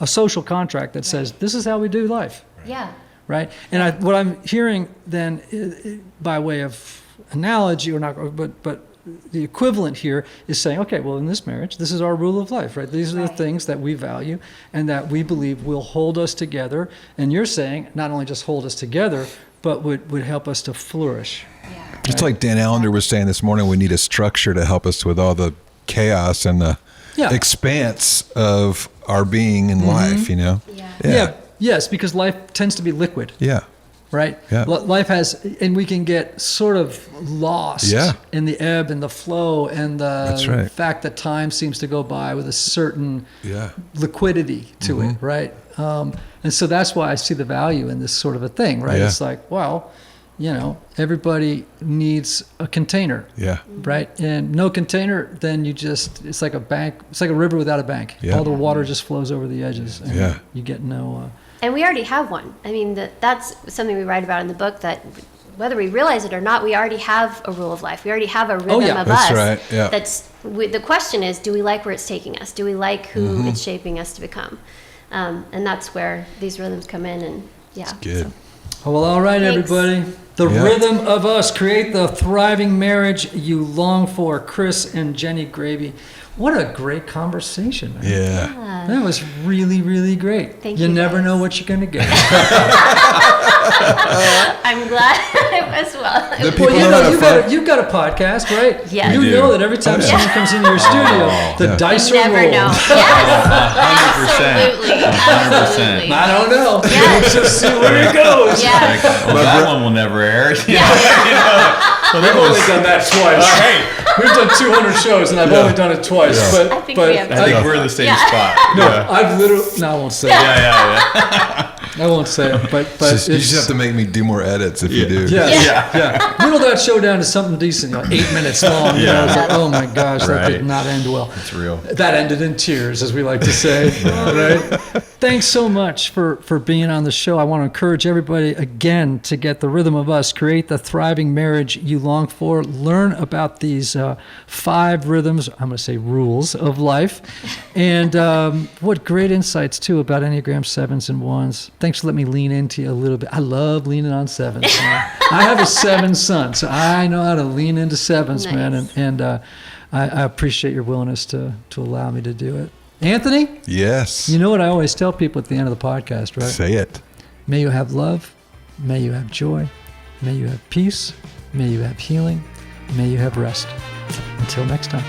a social contract that says this is how we do life, Yeah. right? And what I'm hearing then, by way of analogy, or not, but the equivalent here is saying, okay, well, in this marriage, this is our rule of life, right? These are the things that we value and that we believe will hold us together. And you're saying not only just hold us together, but would help us to flourish. Yeah. Just like Dan Allender was saying this morning, we need a structure to help us with all the chaos and the expanse of our being in life, you know? Yeah. Yes, because life tends to be liquid. Yeah. Right? Yeah. Life has, and we can get sort of lost in the ebb and the flow and the fact that time seems to go by with a certain liquidity to it, right? And so that's why I see the value in this sort of a thing, right? It's like, well, you know, everybody needs a container, right? And no container, then it's like a bank, it's like a river without a bank. All the water just flows over the edges, and you get no... And we already have one. I mean, that's something we write about in the book, that whether we realize it or not, we already have a rule of life. We already have a rhythm of that's us. right. Yeah. The question is, do we like where it's taking us? Do we like who it's shaping us to become? And that's where these rhythms come in. And It's good. Oh, well, all right, Thanks. everybody. The rhythm of us, create the thriving marriage you long for. Chris and Jenni Graebe. What a great conversation, man. Yeah. That was really, really great. Thank you you, never guys. know what you're going to get. I'm glad it was well. The people know how to find- you've got a podcast, right? Yeah. You We do. know that every time someone comes into your studio, the dice You are never rolled. know. Yes. 100%. Absolutely. Absolutely. I don't know. Yeah. Let's just see where it goes. Yes. Well, that one will never air. We've only done that twice. We've done 200 shows, and I've only done it twice. But I think we have I think we're in the same Yeah. spot. I've literally. No, I won't say it. Yeah. I won't say it. But You it's, just have to make me do more edits if you do. Yeah. Whittle that show down to something decent, 8 minutes long. You know, it's like, oh my gosh, that Right. did not end well. It's real. That ended in tears, as we like to say. Right? Thanks so much for being on the show. I want to encourage everybody again to get the rhythm of us, create the thriving marriage you long for, learn about these 5 rhythms, I'm going to say rules of life, and what great insights too about Enneagram 7s and 1s. Thanks for letting me lean into you a little bit. I love leaning on 7s. I have a 7 son, so I know how to lean into 7s, man, Nice. and I appreciate your willingness to allow me to do it. Anthony? Yes. You know what I always tell people at the end of the podcast, right? Say it. May you have love. May you have joy. May you have peace. May you have healing. May you have rest. Until next time.